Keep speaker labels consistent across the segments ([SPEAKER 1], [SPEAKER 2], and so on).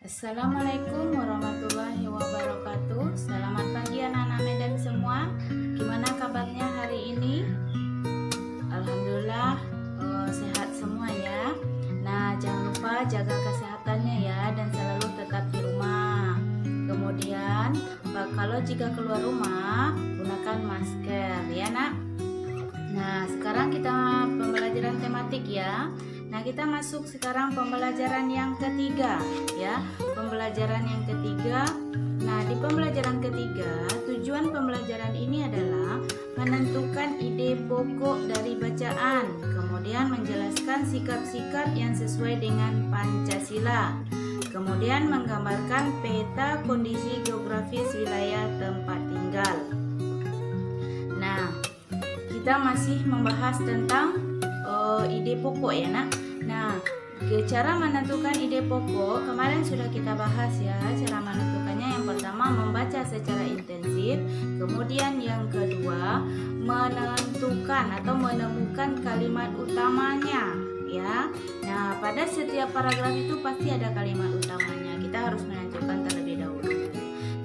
[SPEAKER 1] Assalamualaikum warahmatullahi wabarakatuh. Selamat pagi anak-anak Medan semua. Gimana kabarnya hari ini? Alhamdulillah sehat semua ya. Nah, jangan lupa jaga kesehatannya ya dan selalu tetap di rumah. Kemudian kalau jika keluar rumah gunakan masker ya nak. Nah, sekarang kita pembelajaran tematik ya. Nah, kita masuk sekarang pembelajaran yang ketiga ya. Pembelajaran yang ketiga. Nah, di pembelajaran ketiga, tujuan pembelajaran ini adalah menentukan ide pokok dari bacaan, kemudian menjelaskan sikap-sikap yang sesuai dengan Pancasila. Kemudian menggambarkan peta kondisi geografis wilayah tempat tinggal. Nah, kita masih membahas tentang ide pokok ya nak. Nah, cara menentukan ide pokok kemarin sudah kita bahas ya. Cara menentukannya yang pertama membaca secara intensif, kemudian yang kedua menentukan atau menemukan kalimat utamanya ya. Nah, pada setiap paragraf itu pasti ada kalimat utamanya. Kita harus menentukan terlebih dahulu.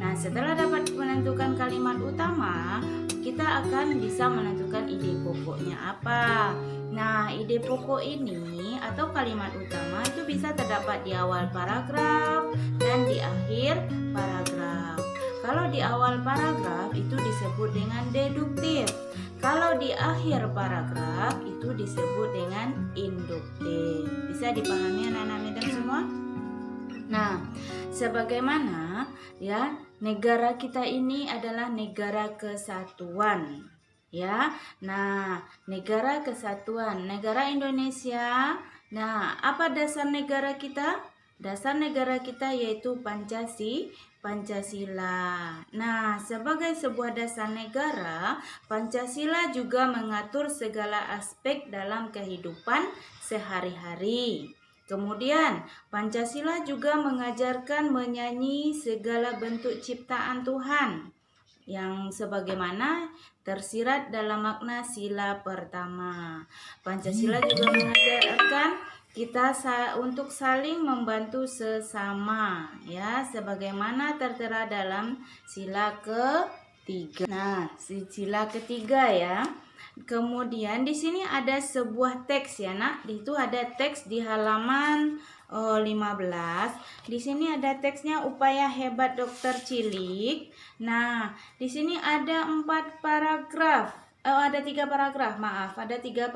[SPEAKER 1] Nah, setelah dapat menentukan kalimat utama, kita akan bisa menentukan ide pokoknya apa. Nah, ide pokok ini atau kalimat utama itu bisa terdapat di awal paragraf dan di akhir paragraf. Kalau di awal paragraf itu disebut dengan deduktif. Kalau di akhir paragraf itu disebut dengan induktif. Bisa dipahami anak-anak Medan semua? Nah, sebagaimana ya, negara kita ini adalah negara kesatuan. Ya, nah, negara kesatuan, negara Indonesia. Nah, apa dasar negara kita? Dasar negara kita yaitu Pancasila. Nah, sebagai sebuah dasar negara, Pancasila juga mengatur segala aspek dalam kehidupan sehari-hari. Kemudian, Pancasila juga mengajarkan menyanyi segala bentuk ciptaan Tuhan yang sebagaimana tersirat dalam makna sila pertama. Pancasila juga mengajarkan kita untuk saling membantu sesama ya, sebagaimana tertera dalam sila ketiga. Nah, sila ketiga ya. Kemudian di sini ada sebuah teks ya nak. Itu ada teks di halaman 15. Di sini ada teksnya upaya hebat Dokter Cilik. Nah, di sini ada 4 paragraf. Ada 3 paragraf, maaf, ada 3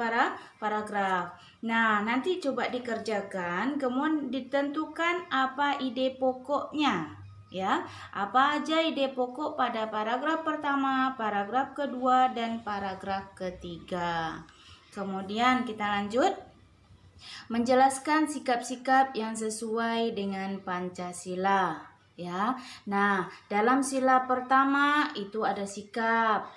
[SPEAKER 1] paragraf. Nah, nanti coba dikerjakan, kemudian ditentukan apa ide pokoknya. Ya, apa aja ide pokok pada paragraf pertama, paragraf kedua, dan paragraf ketiga. Kemudian kita lanjut. Menjelaskan sikap-sikap yang sesuai dengan Pancasila ya. Nah, dalam sila pertama itu ada sikap.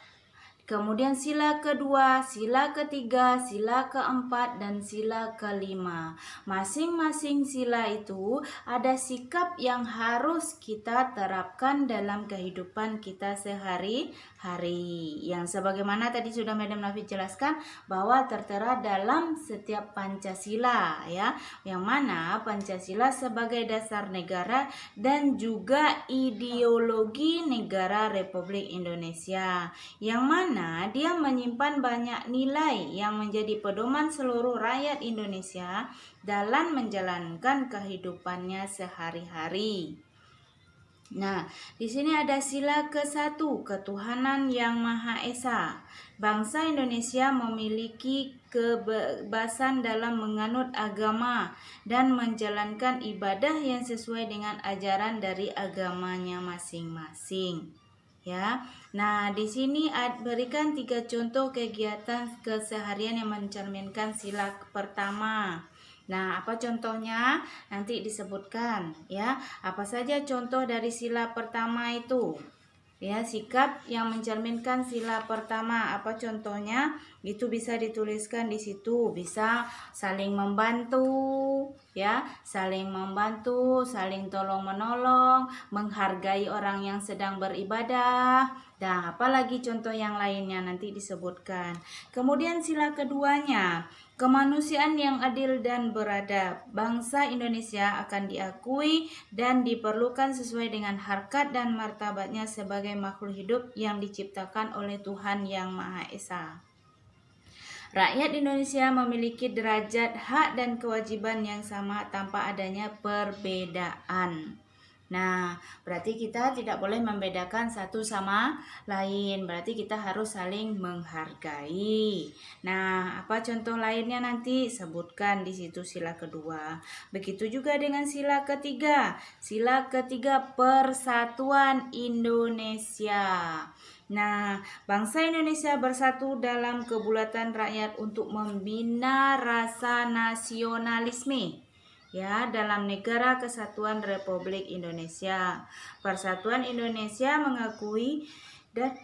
[SPEAKER 1] Kemudian sila kedua, sila ketiga, sila keempat, dan sila kelima. Masing-masing sila itu ada sikap yang harus kita terapkan dalam kehidupan kita sehari-hari. Yang sebagaimana tadi sudah Madam Nafi jelaskan bahwa tertera dalam setiap Pancasila ya. Yang mana Pancasila sebagai dasar negara dan juga ideologi negara Republik Indonesia. Yang mana dia menyimpan banyak nilai yang menjadi pedoman seluruh rakyat Indonesia dalam menjalankan kehidupannya sehari-hari. Nah, di sini ada sila ke-1, ketuhanan yang Maha Esa. Bangsa Indonesia memiliki kebebasan dalam menganut agama dan menjalankan ibadah yang sesuai dengan ajaran dari agamanya masing-masing. Ya, nah di sini berikan 3 contoh kegiatan keseharian yang mencerminkan sila pertama. Nah, apa contohnya? Nanti disebutkan ya. Apa saja contoh dari sila pertama itu? Ya, sikap yang mencerminkan sila pertama. Apa contohnya? Itu bisa dituliskan di situ. Bisa saling membantu, ya, saling membantu, saling tolong menolong, menghargai orang yang sedang beribadah. Nah, apalagi contoh yang lainnya nanti disebutkan. Kemudian sila keduanya, kemanusiaan yang adil dan beradab. Bangsa Indonesia akan diakui dan diperlukan sesuai dengan harkat dan martabatnya sebagai makhluk hidup yang diciptakan oleh Tuhan Yang Maha Esa. Rakyat Indonesia memiliki derajat, hak, dan kewajiban yang sama tanpa adanya perbedaan. Nah, berarti kita tidak boleh membedakan satu sama lain. Berarti kita harus saling menghargai. Nah, apa contoh lainnya nanti sebutkan di situ sila kedua. Begitu juga dengan sila ketiga. Sila ketiga, Persatuan Indonesia. Nah, bangsa Indonesia bersatu dalam kebulatan rakyat untuk membina rasa nasionalisme. Ya, dalam Negara Kesatuan Republik Indonesia. Persatuan Indonesia mengakui dan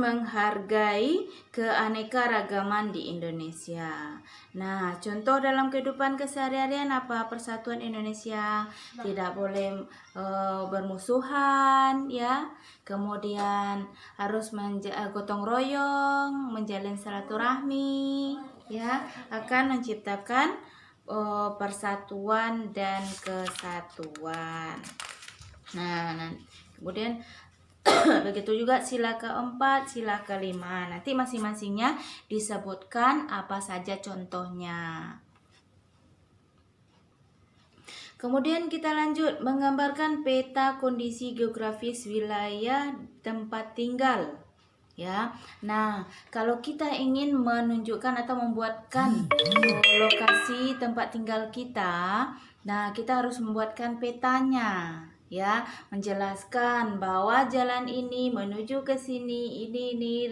[SPEAKER 1] menghargai keanekaragaman di Indonesia. Nah, contoh dalam kehidupan keseharian apa Persatuan Indonesia? Tidak boleh bermusuhan, ya. Kemudian harus gotong royong, menjalin silaturahmi, ya, akan menciptakan persatuan dan kesatuan. Nah, kemudian begitu juga sila keempat, sila kelima. Nanti masing-masingnya disebutkan apa saja contohnya. Kemudian kita lanjut menggambarkan peta kondisi geografis wilayah tempat tinggal. Ya, nah kalau kita ingin menunjukkan atau membuatkan lokasi tempat tinggal kita, nah kita harus membuatkan petanya, ya, menjelaskan bahwa jalan ini menuju ke sini, ini,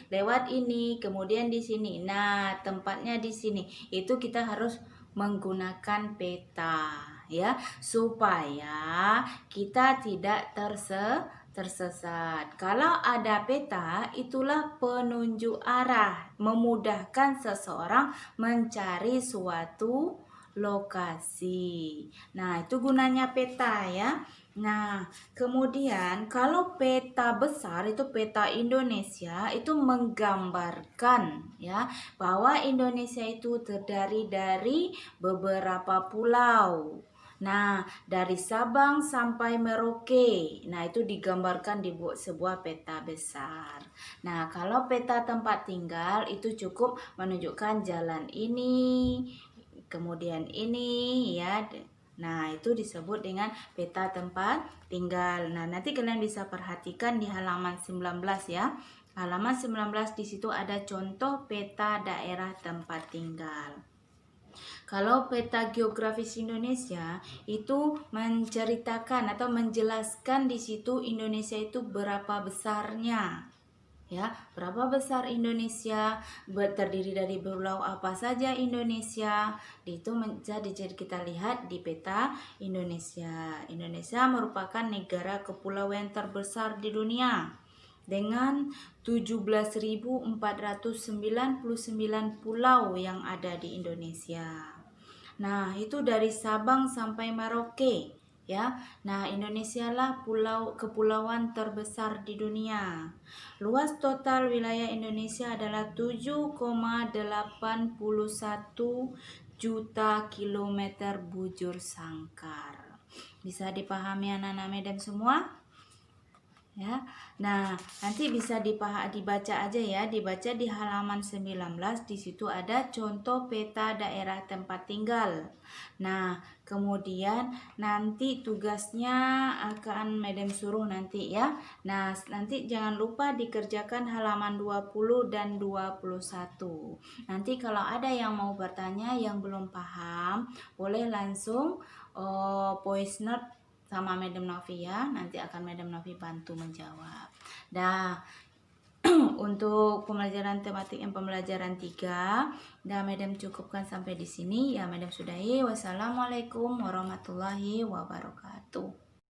[SPEAKER 1] lewat ini, kemudian di sini. Nah, tempatnya di sini. Itu kita harus menggunakan peta, ya, supaya kita tidak tersesat. Kalau ada peta, itulah penunjuk arah, memudahkan seseorang mencari suatu lokasi. Nah, itu gunanya peta, ya. Nah, kemudian kalau peta besar itu peta Indonesia itu menggambarkan, ya, bahwa Indonesia itu terdiri dari beberapa pulau. Nah, dari Sabang sampai Merauke. Nah, itu digambarkan di sebuah peta besar. Nah, kalau peta tempat tinggal itu cukup menunjukkan jalan ini, kemudian ini, ya. Nah, itu disebut dengan peta tempat tinggal. Nah, nanti kalian bisa perhatikan di halaman 19, ya. Halaman 19 di situ ada contoh peta daerah tempat tinggal. Kalau peta geografis Indonesia itu menceritakan atau menjelaskan di situ Indonesia itu berapa besarnya. Ya, berapa besar Indonesia, terdiri dari pulau apa saja Indonesia, itu bisa kita lihat di peta Indonesia. Indonesia merupakan negara kepulauan terbesar di dunia dengan 17.499 pulau yang ada di Indonesia. Nah, itu dari Sabang sampai Merauke, ya. Nah, Indonesia lah kepulauan terbesar di dunia. Luas total wilayah Indonesia adalah 7,81 juta kilometer bujur sangkar. Bisa dipahami anak-anak Medan semua? Ya. Nah, nanti bisa dibaca aja, ya, dibaca di halaman 19. Di situ ada contoh peta daerah tempat tinggal. Nah, kemudian nanti tugasnya akan Madam suruh nanti, ya. Nah, nanti jangan lupa dikerjakan halaman 20 dan 21. Nanti kalau ada yang mau bertanya yang belum paham, boleh langsung voice note sama Madam Novi, ya. Nanti akan Madam Novi bantu menjawab. Nah, untuk pembelajaran tematik yang pembelajaran 3, Madam cukupkan sampai di sini, ya. Madam sudahi. Wassalamualaikum warahmatullahi wabarakatuh.